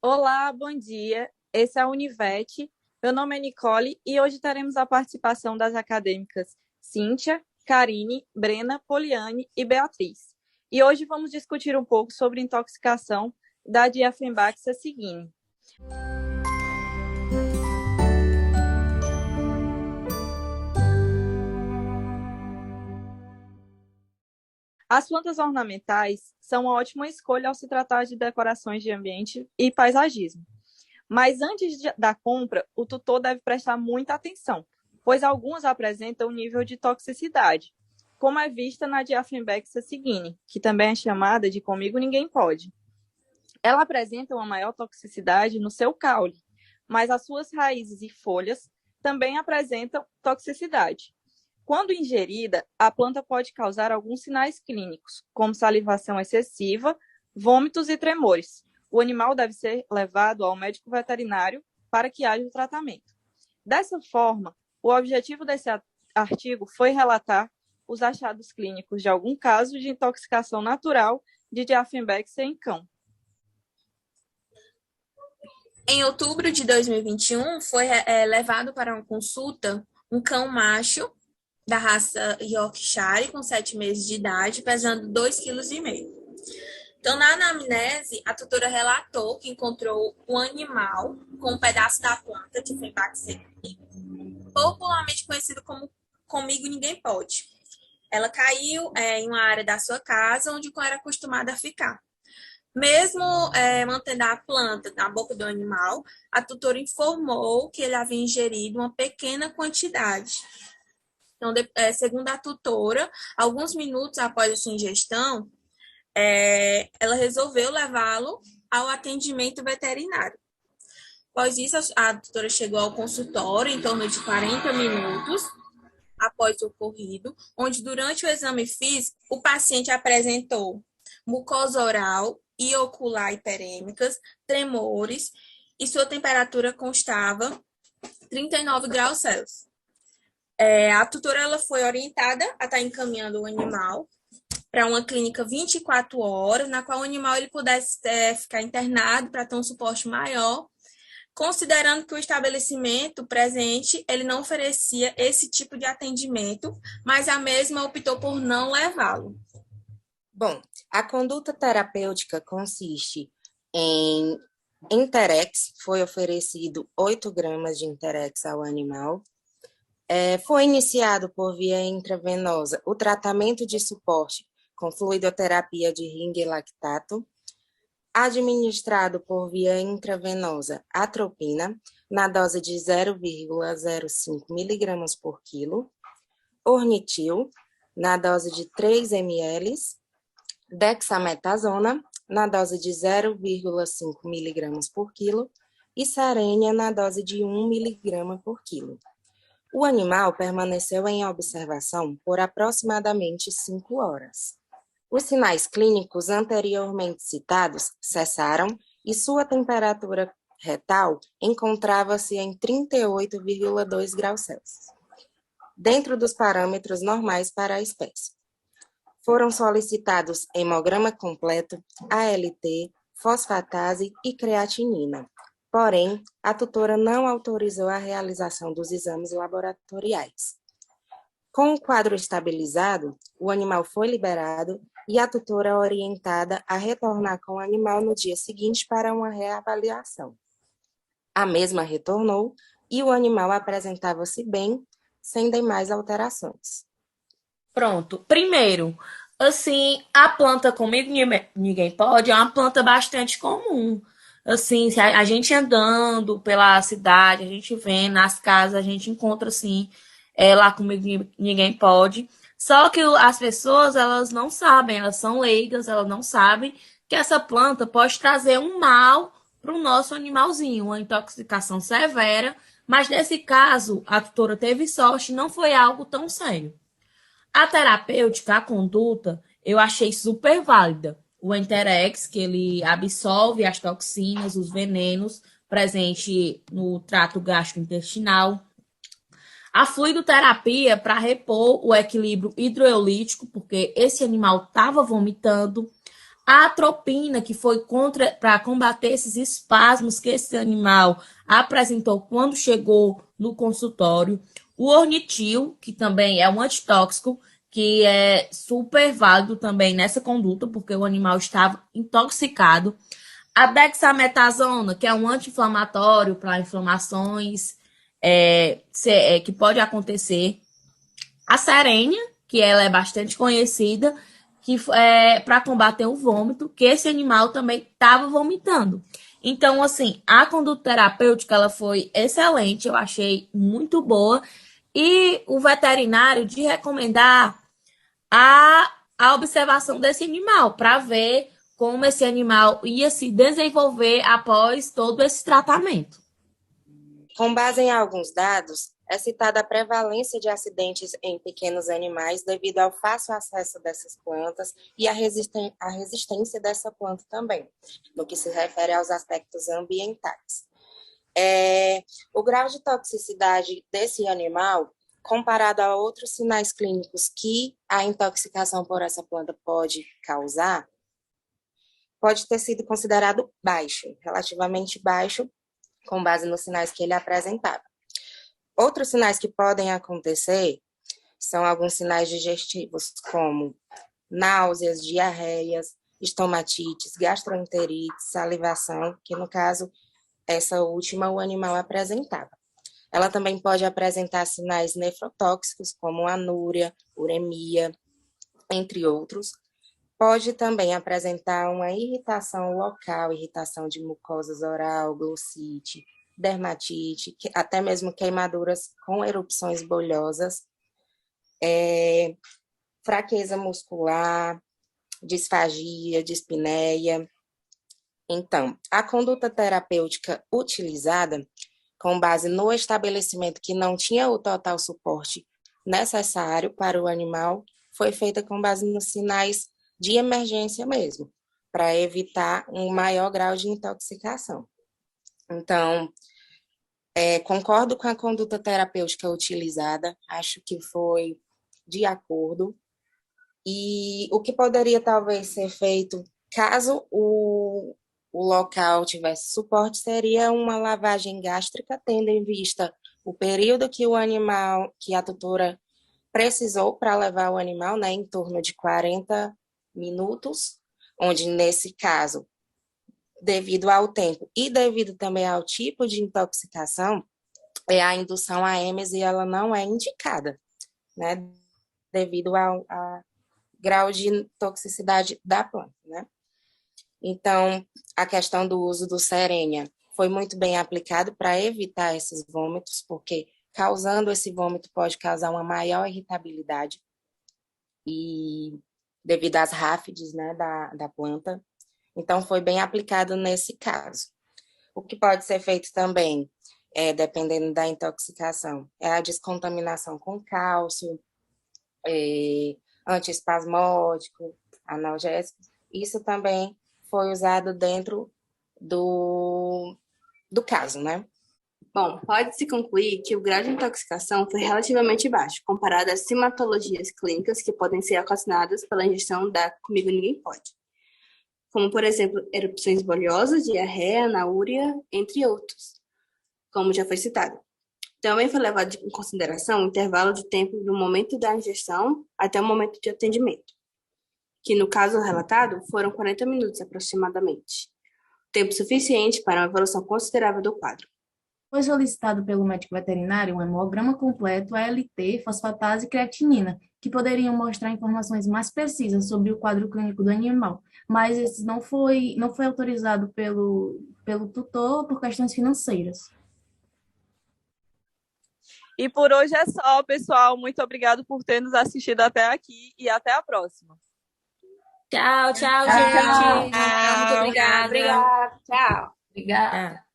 Olá, bom dia. Esse é a Univete. Meu nome é Nicole e hoje teremos a participação das acadêmicas Cíntia, Karine, Brena, Poliane e Beatriz. E hoje vamos discutir um pouco sobre intoxicação da Dieffenbachia cigni. As plantas ornamentais são uma ótima escolha ao se tratar de decorações de ambiente e paisagismo. Mas antes da compra, o tutor deve prestar muita atenção, pois algumas apresentam um nível de toxicidade, como é vista na Dieffenbachia cigni, que também é chamada de comigo ninguém pode. Ela apresenta uma maior toxicidade no seu caule, mas as suas raízes e folhas também apresentam toxicidade. Quando ingerida, a planta pode causar alguns sinais clínicos, como salivação excessiva, vômitos e tremores. O animal deve ser levado ao médico veterinário para que haja o tratamento. Dessa forma, o objetivo desse artigo foi relatar os achados clínicos de algum caso de intoxicação natural de Dieffenbachia em cão. Em outubro de 2021, foi levado para uma consulta um cão macho da raça Yorkshire, com 7 meses de idade, pesando 2,5 kg. Então, na anamnese, a tutora relatou que encontrou um animal com um pedaço da planta de Dieffenbachia, popularmente conhecido como Comigo Ninguém Pode. Ela caiu em uma área da sua casa onde o cão era acostumado a ficar. Mesmo mantendo a planta na boca do animal, a tutora informou que ele havia ingerido uma pequena quantidade. Então, segundo a tutora, alguns minutos após a sua ingestão, ela resolveu levá-lo ao atendimento veterinário. Após isso, a tutora chegou ao consultório em torno de 40 minutos após o ocorrido, onde durante o exame físico, o paciente apresentou mucosa oral e ocular hiperêmicas, tremores, e sua temperatura constava 39 graus Celsius. A tutora ela foi orientada a estar encaminhando o animal para uma clínica 24 horas, na qual o animal ele pudesse ficar internado para ter um suporte maior, considerando que o estabelecimento presente ele não oferecia esse tipo de atendimento, mas a mesma optou por não levá-lo. Bom, a conduta terapêutica consiste em Interex, foi oferecido 8 gramas de Interex ao animal. Foi iniciado por via intravenosa o tratamento de suporte com fluidoterapia de ring lactato, administrado por via intravenosa atropina, na dose de 0,05 mg por quilo, ornitil, na dose de 3 ml, dexametasona, na dose de 0,5 mg por quilo, e sarênia, na dose de 1 mg por quilo. O animal permaneceu em observação por aproximadamente 5 horas. Os sinais clínicos anteriormente citados cessaram e sua temperatura retal encontrava-se em 38,2 graus Celsius, dentro dos parâmetros normais para a espécie. Foram solicitados hemograma completo, ALT, fosfatase e creatinina. Porém, a tutora não autorizou a realização dos exames laboratoriais. Com o quadro estabilizado, o animal foi liberado e a tutora orientada a retornar com o animal no dia seguinte para uma reavaliação. A mesma retornou e o animal apresentava-se bem, sem demais alterações. Pronto. Primeiro, assim, a planta comigo ninguém pode é uma planta bastante comum. Assim, se a gente andando pela cidade, a gente vê nas casas, a gente encontra assim, lá comigo ninguém pode. Só que as pessoas, elas não sabem, elas são leigas, elas não sabem que essa planta pode trazer um mal para o nosso animalzinho, uma intoxicação severa. Mas nesse caso, a tutora teve sorte, não foi algo tão sério. A terapêutica, a conduta, eu achei super válida. O Enterex, que ele absorve as toxinas, os venenos presentes no trato gastrointestinal. A fluidoterapia para repor o equilíbrio hidroeolítico, porque esse animal estava vomitando. A atropina, que foi para combater esses espasmos que esse animal apresentou quando chegou no consultório. O ornitil, que também é um antitóxico, que é super válido também nessa conduta, porque o animal estava intoxicado. A dexametasona, que é um anti-inflamatório para inflamações que pode acontecer. A serênia, que ela é bastante conhecida, que é para combater o vômito, que esse animal também estava vomitando. Então, assim, a conduta terapêutica ela foi excelente, eu achei muito boa. E o veterinário de recomendar a observação desse animal, para ver como esse animal ia se desenvolver após todo esse tratamento. Com base em alguns dados, é citada a prevalência de acidentes em pequenos animais devido ao fácil acesso dessas plantas e a resistência dessa planta também, no que se refere aos aspectos ambientais. O grau de toxicidade desse animal, comparado a outros sinais clínicos que a intoxicação por essa planta pode causar, pode ter sido considerado baixo, relativamente baixo, com base nos sinais que ele apresentava. Outros sinais que podem acontecer são alguns sinais digestivos, como náuseas, diarreias, estomatites, gastroenterites, salivação, que no caso, essa última o animal apresentava. Ela também pode apresentar sinais nefrotóxicos, como anúria, uremia, entre outros. Pode também apresentar uma irritação local, irritação de mucosas oral, glossite, dermatite, até mesmo queimaduras com erupções bolhosas, fraqueza muscular, disfagia, dispneia. Então, a conduta terapêutica utilizada, com base no estabelecimento que não tinha o total suporte necessário para o animal, foi feita com base nos sinais de emergência mesmo, para evitar um maior grau de intoxicação. Então, concordo com a conduta terapêutica utilizada, acho que foi de acordo. E o que poderia talvez ser feito, caso o local tivesse suporte, seria uma lavagem gástrica, tendo em vista o período que o animal, que a tutora precisou para levar o animal, né, em torno de 40 minutos, onde, nesse caso, devido ao tempo e devido também ao tipo de intoxicação, a indução à êmese ela não é indicada, né, devido ao grau de toxicidade da planta, né? Então, a questão do uso do Serenia foi muito bem aplicado para evitar esses vômitos, porque causando esse vômito pode causar uma maior irritabilidade e devido às ráfides, né, da planta. Então, foi bem aplicado nesse caso. O que pode ser feito também, dependendo da intoxicação, é a descontaminação com cálcio, antiespasmódico, analgésico. Isso também foi usado dentro do caso, né? Bom, pode-se concluir que o grau de intoxicação foi relativamente baixo, comparado às sintomatologias clínicas que podem ser ocasionadas pela ingestão da Comigo Ninguém Pode, como, por exemplo, erupções bolhosas, diarreia, anúria, entre outros, como já foi citado. Também foi levado em consideração o intervalo de tempo do momento da ingestão até o momento de atendimento, que no caso relatado foram 40 minutos aproximadamente, tempo suficiente para uma evolução considerável do quadro. Foi solicitado pelo médico veterinário um hemograma completo, ALT, fosfatase e creatinina, que poderiam mostrar informações mais precisas sobre o quadro clínico do animal, mas esse não foi autorizado pelo tutor por questões financeiras. E por hoje é só, pessoal. Muito obrigado por ter nos assistido até aqui e até a próxima. Tchau, gente. Muito obrigada. Obrigada. Tchau. Obrigada.